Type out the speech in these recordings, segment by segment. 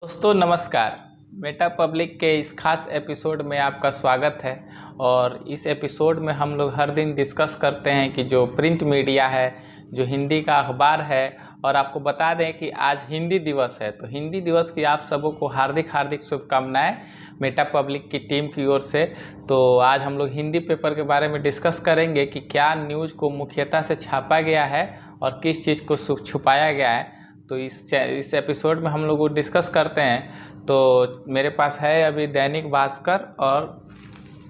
दोस्तों नमस्कार। Meta public के इस खास एपिसोड में आपका स्वागत है। और इस एपिसोड में हम लोग हर दिन डिस्कस करते हैं कि जो प्रिंट मीडिया है, जो हिंदी का अखबार है, और आपको बता दें कि आज हिंदी दिवस है। तो हिंदी दिवस की आप सबों को हार्दिक हार्दिक शुभकामनाएं मेटा पब्लिक की टीम की ओर से। तो आज हम लोग हिंदी पेपर के बारे में डिस्कस करेंगे कि क्या न्यूज़ को मुख्यतः से छापा गया है और किस चीज़ को छुपाया गया है। तो इस एपिसोड में हम लोग डिस्कस करते हैं। तो मेरे पास है अभी दैनिक भास्कर और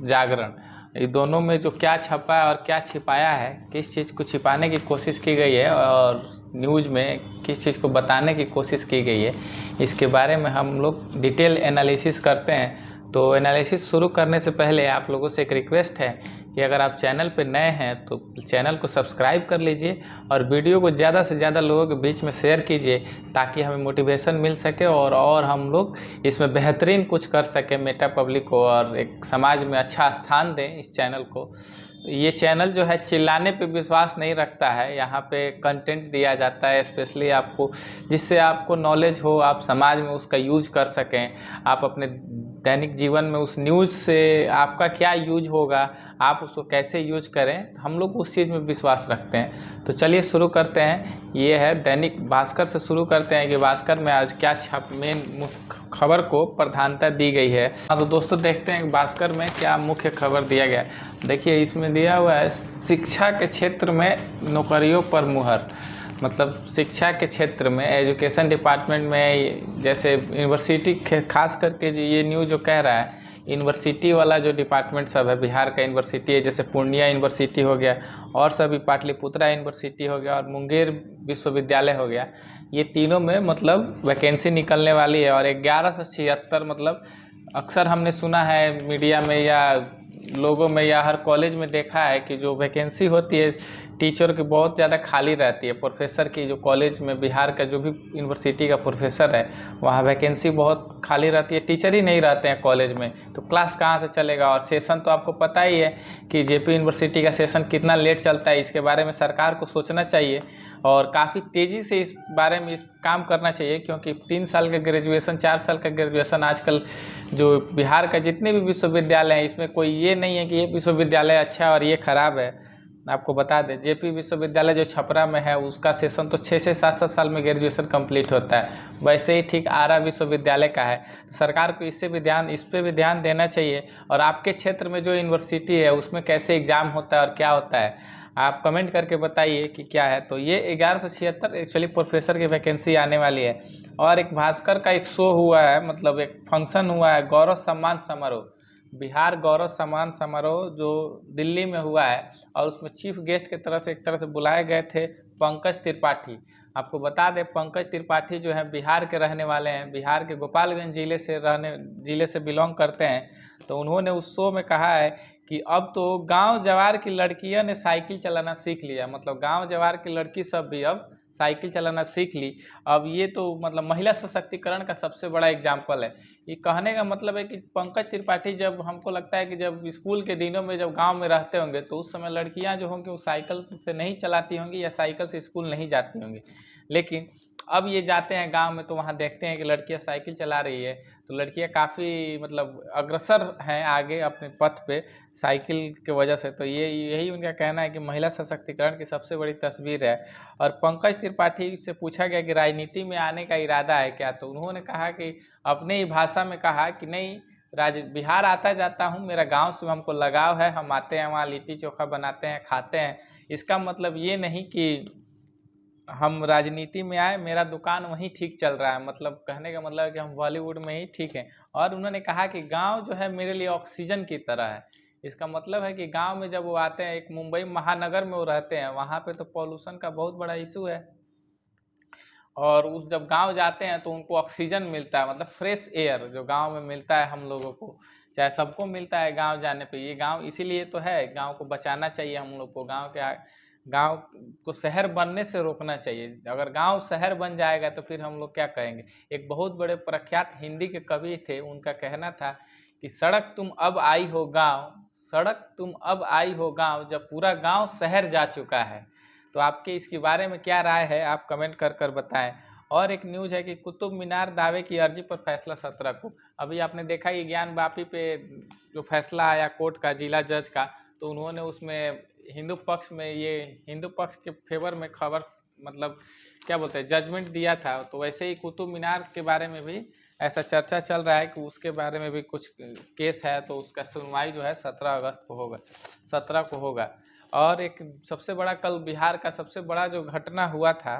जागरण, ये दोनों में जो क्या छपा है और क्या छिपाया है, किस चीज़ को छिपाने की कोशिश की गई है और न्यूज़ में किस चीज़ को बताने की कोशिश की गई है, इसके बारे में हम लोग डिटेल एनालिसिस करते हैं। तो एनालिसिस शुरू करने से पहले आप लोगों से एक रिक्वेस्ट है कि अगर आप चैनल पर नए हैं तो चैनल को सब्सक्राइब कर लीजिए और वीडियो को ज़्यादा से ज़्यादा लोगों के बीच में शेयर कीजिए, ताकि हमें मोटिवेशन मिल सके और हम लोग इसमें बेहतरीन कुछ कर सकें मेटा पब्लिक को, और एक समाज में अच्छा स्थान दें इस चैनल को। तो ये चैनल जो है चिल्लाने पे विश्वास नहीं रखता है, यहाँ पे कंटेंट दिया जाता है स्पेशली आपको, जिससे आपको नॉलेज हो, आप समाज में उसका यूज कर सकें। आप अपने दैनिक जीवन में उस न्यूज़ से आपका क्या यूज होगा, आप उसको कैसे यूज करें, हम लोग उस चीज़ में विश्वास रखते हैं। तो चलिए शुरू करते हैं। ये है दैनिक भास्कर से शुरू करते हैं कि भास्कर में आज क्या मेन खबर को प्रधानता दी गई है। हाँ तो दोस्तों देखते हैं भास्कर में क्या मुख्य खबर दिया गया है। देखिए इसमें दिया हुआ है शिक्षा के क्षेत्र में नौकरियों पर मुहर। मतलब शिक्षा के क्षेत्र में, एजुकेशन डिपार्टमेंट में, जैसे यूनिवर्सिटी खास करके जो ये न्यूज़ जो कह रहा है, यूनिवर्सिटी वाला जो डिपार्टमेंट सब है, बिहार का यूनिवर्सिटी है, जैसे पूर्णिया यूनिवर्सिटी हो गया और सभी पाटलिपुत्रा यूनिवर्सिटी हो गया और मुंगेर विश्वविद्यालय हो गया, ये तीनों में मतलब वैकेंसी निकलने वाली है। और 1176 मतलब अक्सर हमने सुना है मीडिया में या लोगों में या हर कॉलेज में देखा है कि जो वैकेंसी होती है टीचर की बहुत ज़्यादा खाली रहती है। प्रोफेसर की जो कॉलेज में बिहार का जो भी यूनिवर्सिटी का प्रोफेसर है वहाँ वैकेंसी बहुत खाली रहती है, टीचर ही नहीं रहते हैं कॉलेज में, तो क्लास कहाँ से चलेगा। और सेशन तो आपको पता ही है कि जेपी यूनिवर्सिटी का सेशन कितना लेट चलता है, इसके बारे में सरकार को सोचना चाहिए और काफ़ी तेज़ी से इस बारे में इस काम करना चाहिए, क्योंकि 3 साल का ग्रेजुएशन, 4 साल का ग्रेजुएशन आजकल जो बिहार का जितने भी विश्वविद्यालय हैं इसमें कोई ये नहीं है कि ये विश्वविद्यालय अच्छा है और ये ख़राब है। आपको बता दें जेपी विश्वविद्यालय जो छपरा में है उसका सेशन तो 6 से 7 साल में ग्रेजुएशन कंप्लीट होता है। वैसे ही ठीक आरा विश्वविद्यालय का है। तो सरकार को इस पर भी ध्यान देना चाहिए। और आपके क्षेत्र में जो यूनिवर्सिटी है उसमें कैसे एग्ज़ाम होता है और क्या होता है, आप कमेंट करके बताइए कि क्या है। तो ये 1176 एक्चुअली प्रोफेसर की वैकेंसी आने वाली है। और एक भास्कर का एक शो हुआ है, मतलब एक फंक्शन हुआ है, गौरव सम्मान समारोह, बिहार गौरव सम्मान समारोह जो दिल्ली में हुआ है, और उसमें चीफ गेस्ट की तरह से एक तरह से बुलाए गए थे पंकज त्रिपाठी। आपको बता दें पंकज त्रिपाठी जो है बिहार के रहने वाले हैं, बिहार के गोपालगंज जिले से बिलोंग करते हैं। तो उन्होंने उस शो में कहा है कि अब तो गांव जवार की लड़कियां ने साइकिल चलाना सीख लिया, मतलब गांव जवार की लड़की सब भी अब साइकिल चलाना सीख ली। अब ये तो मतलब महिला सशक्तिकरण का सबसे बड़ा एग्जाम्पल है। ये कहने का मतलब है कि पंकज त्रिपाठी, जब हमको लगता है कि जब स्कूल के दिनों में जब गांव में रहते होंगे तो उस समय लड़कियां जो होंगी वो साइकिल से नहीं चलाती होंगी या साइकिल से स्कूल नहीं जाती होंगी, लेकिन अब ये जाते हैं गांव में तो वहाँ देखते हैं कि लड़कियां साइकिल चला रही है। तो लड़कियां काफ़ी मतलब अग्रसर हैं आगे अपने पथ पे साइकिल की वजह से। तो यही उनका कहना है कि महिला सशक्तिकरण की सबसे बड़ी तस्वीर है। और पंकज त्रिपाठी से पूछा गया कि राजनीति में आने का इरादा है क्या, तो उन्होंने कहा कि अपने ही भाषा में कहा कि नहीं, बिहार आता जाता हूँ, मेरा गांव से हमको लगाव है, हम आते हैं वहाँ लिट्टी चोखा बनाते हैं, खाते हैं। इसका मतलब ये नहीं कि हम राजनीति में आए, मेरा दुकान वहीं ठीक चल रहा है, मतलब कहने का मतलब है कि हम बॉलीवुड में ही ठीक हैं। और उन्होंने कहा कि गांव जो है मेरे लिए ऑक्सीजन की तरह है। इसका मतलब है कि गांव में जब वो आते हैं, एक मुंबई महानगर में वो रहते हैं, वहाँ पे तो पॉल्यूशन का बहुत बड़ा इशू है, और उस जब गांव जाते हैं तो उनको ऑक्सीजन मिलता है, मतलब फ्रेश एयर जो गांव में मिलता है हम लोगों को, चाहे सबको मिलता है गांव जाने पे। ये गांव इसीलिए तो है, गांव को बचाना चाहिए हम लोग को, गांव को शहर बनने से रोकना चाहिए। अगर गांव शहर बन जाएगा तो फिर हम लोग क्या करेंगे। एक बहुत बड़े प्रख्यात हिंदी के कवि थे, उनका कहना था कि सड़क तुम अब आई हो गाँव, सड़क तुम अब आई हो गाँव, जब पूरा गाँव शहर जा चुका है। तो आपके इसके बारे में क्या राय है, आप कमेंट कर बताएं। और एक न्यूज़ है कि कुतुब मीनार दावे की अर्जी पर फैसला 17 को। अभी आपने देखा कि ज्ञान वापी पे जो फैसला आया कोर्ट का, जिला जज का, तो उन्होंने उसमें हिंदू पक्ष में, ये हिंदू पक्ष के फेवर में खबर, मतलब क्या बोलते हैं, जजमेंट दिया था। तो वैसे ही कुतुब मीनार के बारे में भी ऐसा चर्चा चल रहा है कि उसके बारे में भी कुछ केस है, तो उसका सुनवाई जो है 17 अगस्त को होगा, 17 को होगा। और एक सबसे बड़ा कल बिहार का सबसे बड़ा जो घटना हुआ था,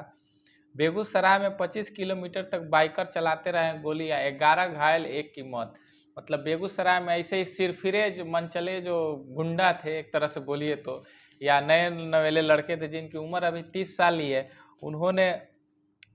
बेगूसराय में 25 किलोमीटर तक बाइकर चलाते रहे गोलियां, 11 घायल, 1 की मौत। मतलब बेगूसराय में ऐसे ही सिरफिरे जो मनचले जो गुंडा थे, एक तरह से बोलिए तो, या नए नवेले लड़के थे जिनकी उम्र अभी 30 साल ही है, उन्होंने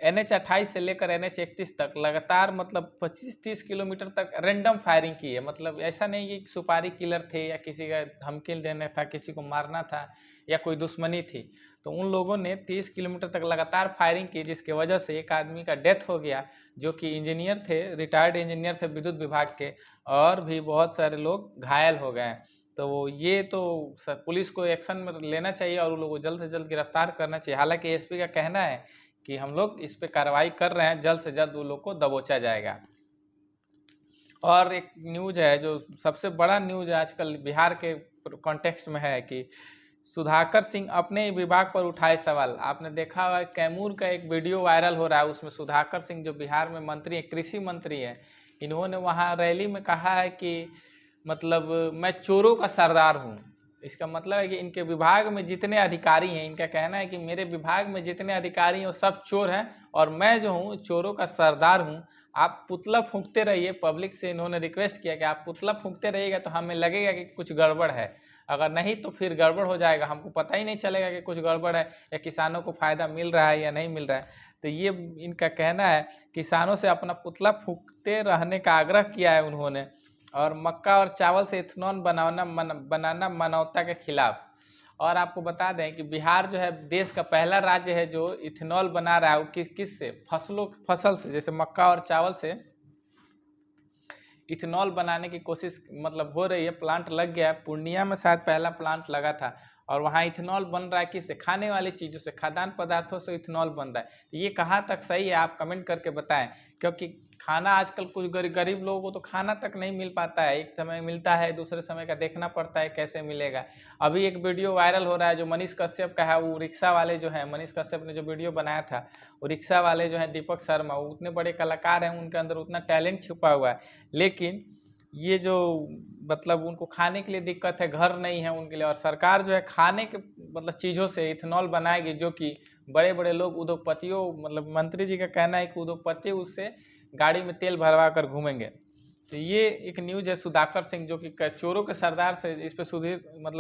NH 28 से लेकर NH 31 तक लगातार मतलब 25-30 किलोमीटर तक रैंडम फायरिंग की है। मतलब ऐसा नहीं कि सुपारी किलर थे या किसी का धमकी देना था, किसी को मारना था या कोई दुश्मनी थी। तो उन लोगों ने 30 किलोमीटर तक लगातार फायरिंग की, जिसकी वजह से एक आदमी का डेथ हो गया जो कि इंजीनियर थे, रिटायर्ड इंजीनियर थे विद्युत विभाग के, और भी बहुत सारे लोग घायल हो गए। तो ये तो पुलिस को एक्शन में लेना चाहिए और उन लोगों को जल्द से जल्द गिरफ्तार करना चाहिए। हालांकि एसपी का कहना है कि हम लोग इस पे कार्रवाई कर रहे हैं, जल्द से जल्द उन लोग को दबोचा जाएगा। और एक न्यूज़ है जो सबसे बड़ा न्यूज़ आजकल बिहार के कॉन्टेक्स्ट में है कि सुधाकर सिंह अपने ही विभाग पर उठाए सवाल। आपने देखा होगा कैमूर का एक वीडियो वायरल हो रहा है, उसमें सुधाकर सिंह जो बिहार में मंत्री है, कृषि मंत्री है, इन्होंने वहाँ रैली में कहा है कि मतलब मैं चोरों का सरदार हूँ। इसका मतलब है कि इनके विभाग में जितने अधिकारी हैं, इनका कहना है कि मेरे विभाग में जितने अधिकारी हैं वो सब चोर हैं और मैं जो हूँ चोरों का सरदार हूँ। आप पुतला फूंकते रहिए, पब्लिक से इन्होंने रिक्वेस्ट किया कि आप पुतला फूंकते रहिएगा तो हमें लगेगा कि कुछ गड़बड़ है, अगर नहीं तो फिर गड़बड़ हो जाएगा, हमको पता ही नहीं चलेगा कि कुछ गड़बड़ है या किसानों को फ़ायदा मिल रहा है या नहीं मिल रहा है। तो ये इनका कहना है, किसानों से अपना पुतला फूंकते रहने का आग्रह किया है उन्होंने। और मक्का और चावल से इथेनॉल बनाना मानवता के खिलाफ। और आपको बता दें कि बिहार जो है देश का पहला राज्य है जो इथेनॉल बना रहा है। वो किस से, फसल से, जैसे मक्का और चावल से इथेनॉल बनाने की कोशिश मतलब हो रही है। प्लांट लग गया है, पूर्णिया में शायद पहला प्लांट लगा था और वहाँ इथेनॉल बन रहा है किससे, खाने वाली चीज़ों से, खाद्यान्न पदार्थों से इथेनॉल बन रहा है। ये कहाँ तक सही है आप कमेंट करके बताएं, क्योंकि खाना आजकल कुछ गरीब लोगों को तो खाना तक नहीं मिल पाता है। एक समय मिलता है, दूसरे समय का देखना पड़ता है कैसे मिलेगा। अभी एक वीडियो वायरल हो रहा है जो मनीष कश्यप का है, वो रिक्शा वाले जो है, मनीष कश्यप ने जो वीडियो बनाया था, वो रिक्शा वाले जो है दीपक शर्मा, वो उतने बड़े कलाकार हैं, उनके अंदर उतना टैलेंट छुपा हुआ है, लेकिन ये जो मतलब उनको खाने के लिए दिक्कत है, घर नहीं है उनके लिए, और सरकार जो है खाने के मतलब चीज़ों से इथेनॉल बनाएगी जो कि बड़े बड़े लोग उद्योगपतियों, मतलब मंत्री जी का कहना है कि उद्योगपति उससे गाड़ी में तेल भरवा कर घूमेंगे। तो ये एक न्यूज़ है सुधाकर सिंह जो कि चोरों के सरदार से, इस पर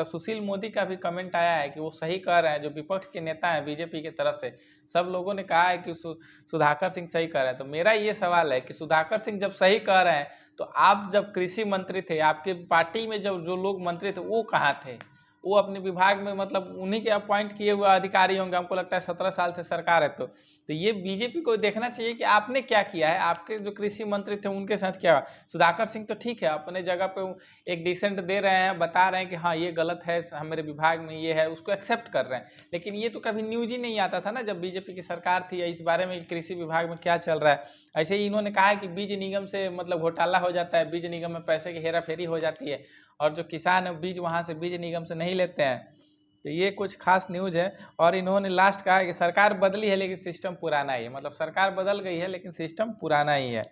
सुशील मोदी का भी कमेंट आया है कि वो सही कह रहे हैं। जो विपक्ष के नेता हैं बीजेपी की तरफ से, सब लोगों ने कहा है कि सुधाकर सिंह सही कह रहे हैं। तो मेरा ये सवाल है कि सुधाकर सिंह जब सही कह रहे हैं तो आप जब कृषि मंत्री थे, आपके पार्टी में जब जो लोग मंत्री थे वो कहाँ थे? वो अपने विभाग में मतलब उन्हीं के अपॉइंट किए हुए अधिकारी होंगे, हमको लगता है 17 साल से सरकार है। तो ये बीजेपी को देखना चाहिए कि आपने क्या किया है, आपके जो कृषि मंत्री थे उनके साथ क्या। सुधाकर सिंह तो ठीक है, अपने जगह पे एक डिसेंट दे रहे हैं, बता रहे हैं कि हाँ ये गलत है, हमारे विभाग में ये है, उसको एक्सेप्ट कर रहे हैं। लेकिन ये तो कभी न्यूज ही नहीं आता था ना जब बीजेपी की सरकार थी, इस बारे में कृषि विभाग में क्या चल रहा है। ऐसे ही इन्होंने कहा है कि बीज निगम से मतलब घोटाला हो जाता है, बीज निगम में पैसे की हेरा फेरी हो जाती है और जो किसान है बीज वहाँ से बीज निगम से नहीं लेते हैं। तो ये कुछ खास न्यूज़ है। और इन्होंने लास्ट कहा कि सरकार बदली है लेकिन सिस्टम पुराना ही है, मतलब सरकार बदल गई है लेकिन सिस्टम पुराना ही है।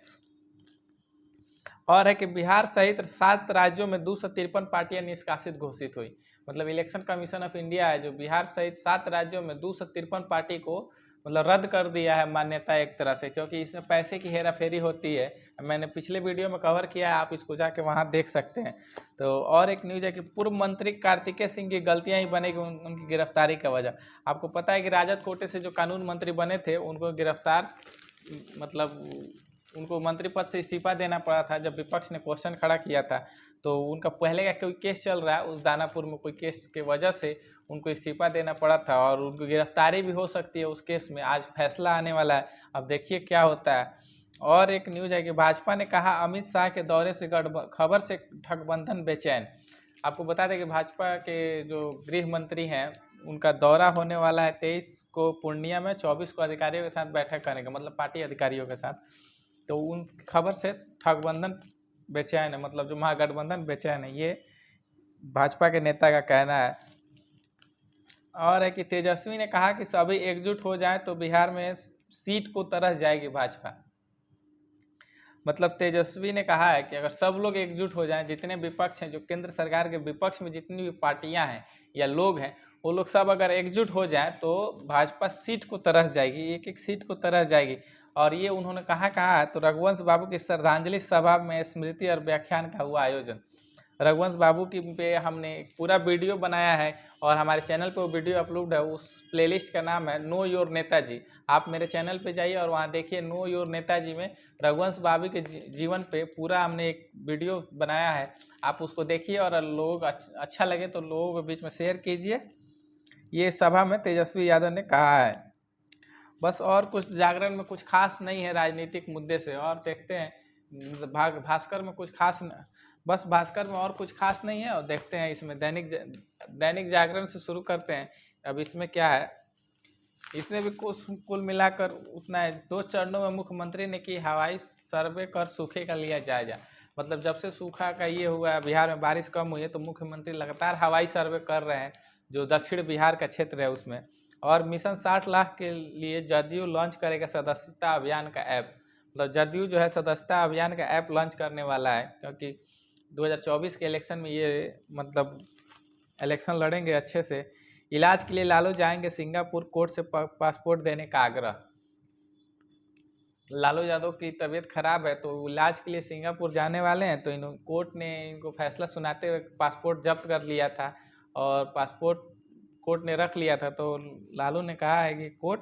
और है कि बिहार सहित 7 राज्यों में 253 पार्टियां निष्कासित घोषित हुई। मतलब इलेक्शन कमीशन ऑफ इंडिया है जो बिहार सहित 7 राज्यों में 253 पार्टी को मतलब रद्द कर दिया है मान्यता एक तरह से, क्योंकि इसमें पैसे की हेरा फेरी होती है। मैंने पिछले वीडियो में कवर किया है, आप इसको जाके वहाँ देख सकते हैं। तो और एक न्यूज़ है कि पूर्व मंत्री कार्तिकेय सिंह की गलतियाँ ही बनेगी उनकी गिरफ्तारी का वजह। आपको पता है कि राजद कोटे से जो कानून मंत्री बने थे उनको गिरफ्तार मतलब उनको मंत्री पद से इस्तीफा देना पड़ा था जब विपक्ष ने क्वेश्चन खड़ा किया था। तो उनका पहले का कोई केस चल रहा है, उस दानापुर में कोई केस के वजह से उनको इस्तीफा देना पड़ा था और उनको गिरफ्तारी भी हो सकती है उस केस में। आज फैसला आने वाला है, अब देखिए क्या होता है। और एक न्यूज़ है कि भाजपा ने कहा अमित शाह के दौरे से खबर से गठबंधन बेचैन। आपको बता दें कि भाजपा के जो गृह मंत्री हैं उनका दौरा होने वाला है 23 को पूर्णिया में, 24 को अधिकारियों के साथ बैठक करने का, मतलब पार्टी अधिकारियों के साथ। तो उन खबर से ठगबंधन बेचैन है, मतलब जो महागठबंधन बेचैन है, ये भाजपा के नेता का कहना है। और है कि तेजस्वी ने कहा कि सभी एकजुट हो जाएं तो बिहार में सीट को तरस जाएगी भाजपा। मतलब तेजस्वी ने कहा है कि अगर सब लोग एकजुट हो जाएं, जितने विपक्ष हैं, जो केंद्र सरकार के विपक्ष में जितनी भी पार्टियां हैं या लोग हैं, वो लोग सब अगर एकजुट हो जाएं तो भाजपा सीट को तरस जाएगी, एक एक सीट को तरस जाएगी। और ये उन्होंने कहा है तो रघुवंश बाबू की श्रद्धांजलि सभा में स्मृति और व्याख्यान का हुआ आयोजन। रघुवंश बाबू की पे हमने पूरा वीडियो बनाया है और हमारे चैनल पे वो वीडियो अपलोड है। उस प्लेलिस्ट का नाम है नो योर नेताजी। आप मेरे चैनल पे जाइए और वहाँ देखिए नो योर नेताजी में रघुवंश बाबू के जीवन पे पूरा हमने एक वीडियो बनाया है। आप उसको देखिए और लोग अच्छा लगे तो लोगों के बीच में शेयर कीजिए। ये सभा में तेजस्वी यादव ने कहा है। बस और कुछ जागरण में कुछ खास नहीं है राजनीतिक मुद्दे से। और देखते हैं भास्कर में कुछ खास बस भास्कर में और कुछ खास नहीं है। और देखते हैं इसमें दैनिक जागरण से शुरू करते हैं। अब इसमें क्या है, इसमें भी कुल मिलाकर उतना है। 2 चरणों में मुख्यमंत्री ने की हवाई सर्वे कर सूखे का लिया जायजा। मतलब जब से सूखा का ये हुआ, बिहार में बारिश कम हुई है, तो मुख्यमंत्री लगातार हवाई सर्वे कर रहे हैं जो दक्षिण बिहार का क्षेत्र है उसमें। और मिशन 60 लाख के लिए जदयू लॉन्च करेगा सदस्यता अभियान का ऐप। मतलब जदयू जो है सदस्यता अभियान का ऐप लॉन्च करने वाला है, क्योंकि 2024 के इलेक्शन में ये मतलब इलेक्शन लड़ेंगे अच्छे से। इलाज के लिए लालू जाएंगे सिंगापुर, कोर्ट से पासपोर्ट देने का आग्रह। लालू यादव की तबीयत खराब है तो इलाज के लिए सिंगापुर जाने वाले हैं, तो कोर्ट ने इनको फैसला सुनाते हुए पासपोर्ट जब्त कर लिया था और पासपोर्ट कोर्ट ने रख लिया था। तो लालू ने कहा है कि कोर्ट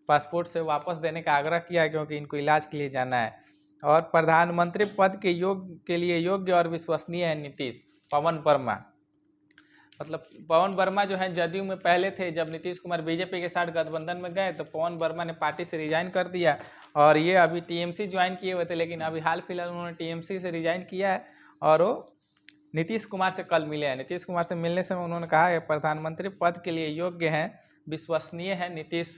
पासपोर्ट से वापस देने का आग्रह किया है, क्योंकि इनको इलाज के लिए जाना है। और प्रधानमंत्री पद के लिए योग्य और विश्वसनीय है नीतीश, पवन वर्मा। मतलब पवन वर्मा जो है जदयू में पहले थे, जब नीतीश कुमार बीजेपी के साथ गठबंधन में गए तो पवन वर्मा ने पार्टी से रिजाइन कर दिया और ये अभी टीएमसी ज्वाइन किए हुए थे, लेकिन अभी हाल फिलहाल उन्होंने टीएमसी से रिजाइन किया है और वो नीतीश कुमार से कल मिले हैं। नीतीश कुमार से मिलने से उन्होंने कहा है प्रधानमंत्री पद के लिए योग्य हैं, विश्वसनीय है नीतीश।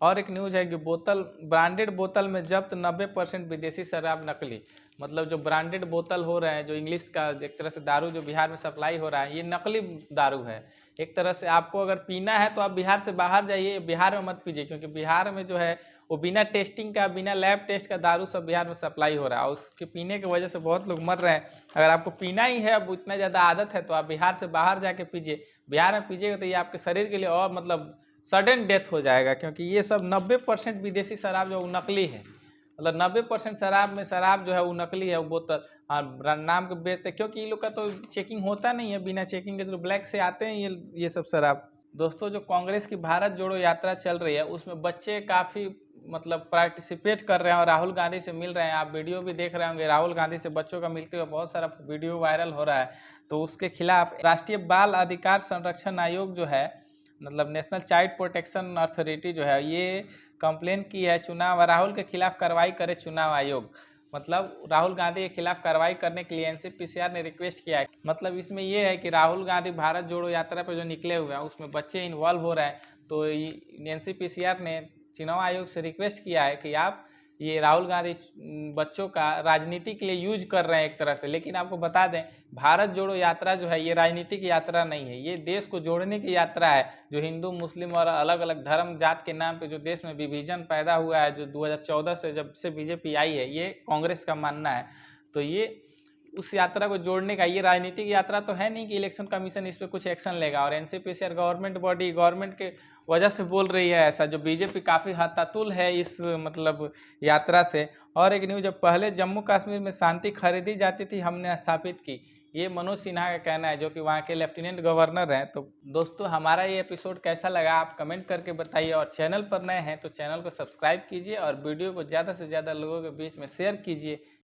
और एक न्यूज़ है कि ब्रांडेड बोतल में जब्त 90% विदेशी शराब नकली। मतलब जो ब्रांडेड बोतल हो रहे हैं, जो इंग्लिश का एक तरह से दारू जो बिहार में सप्लाई हो रहा है, ये नकली दारू है। एक तरह से आपको अगर पीना है तो आप बिहार से बाहर जाइए, बिहार में मत पीजिए, क्योंकि बिहार में जो है वो बिना टेस्टिंग का, बिना लैब टेस्ट का दारू सब बिहार में सप्लाई हो रहा है और उसके पीने की वजह से बहुत लोग मर रहे हैं। अगर आपको पीना ही है, अब इतना ज़्यादा आदत है, तो आप बिहार से बाहर जाके पीजिए। बिहार में पीजिएगा तो ये आपके शरीर के लिए और मतलब सडन डेथ हो जाएगा, क्योंकि ये सब 90% विदेशी शराब जो नकली है। मतलब 90% शराब में शराब जो है वो नकली है, वो बोतल नाम के बेचते, क्योंकि ये लोग का तो चेकिंग होता नहीं है, बिना चेकिंग के तो ब्लैक से आते हैं ये सब शराब। दोस्तों, जो कांग्रेस की भारत जोड़ो यात्रा चल रही है उसमें बच्चे काफ़ी मतलब पार्टिसिपेट कर रहे हैं और राहुल गांधी से मिल रहे हैं। आप वीडियो भी देख रहे होंगे, राहुल गांधी से बच्चों का मिलते हुए बहुत सारा वीडियो वायरल हो रहा है। तो उसके खिलाफ राष्ट्रीय बाल अधिकार संरक्षण आयोग जो है, मतलब नेशनल चाइल्ड प्रोटेक्शन अथॉरिटी जो है, ये कंप्लेन की है चुनाव राहुल के खिलाफ कार्रवाई करे चुनाव आयोग। मतलब राहुल गांधी के खिलाफ कार्रवाई करने के लिए एनसीपीसीआर ने रिक्वेस्ट किया है। मतलब इसमें ये है कि राहुल गांधी भारत जोड़ो यात्रा पे जो निकले हुए हैं उसमें बच्चे इन्वॉल्व हो रहे हैं, तो एनसीपीसीआर ने चुनाव आयोग से रिक्वेस्ट किया है कि आप ये राहुल गांधी बच्चों का राजनीति के लिए यूज कर रहे हैं एक तरह से। लेकिन आपको बता दें, भारत जोड़ो यात्रा जो है ये राजनीति की यात्रा नहीं है, ये देश को जोड़ने की यात्रा है। जो हिंदू मुस्लिम और अलग अलग धर्म जात के नाम पे जो देश में विभाजन पैदा हुआ है, जो 2014 से जब से बीजेपी आई है, ये कांग्रेस का मानना है। तो ये उस यात्रा को जोड़ने का, ये राजनीतिक यात्रा तो है नहीं कि इलेक्शन कमीशन इस पर कुछ एक्शन लेगा। और एनसीपीसीआर गवर्नमेंट बॉडी, गवर्नमेंट के वजह से बोल रही है ऐसा, जो बीजेपी काफ़ी हतातुल है इस मतलब यात्रा से। और एक न्यूज़, जब पहले जम्मू कश्मीर में शांति खरीदी जाती थी, हमने स्थापित की, ये मनोज सिन्हा का कहना है, जो कि वहाँ के लेफ्टिनेंट गवर्नर हैं। तो दोस्तों, हमारा ये एपिसोड कैसा लगा आप कमेंट करके बताइए, और चैनल पर नए हैं तो चैनल को सब्सक्राइब कीजिए और वीडियो को ज़्यादा से ज़्यादा लोगों के बीच में शेयर कीजिए।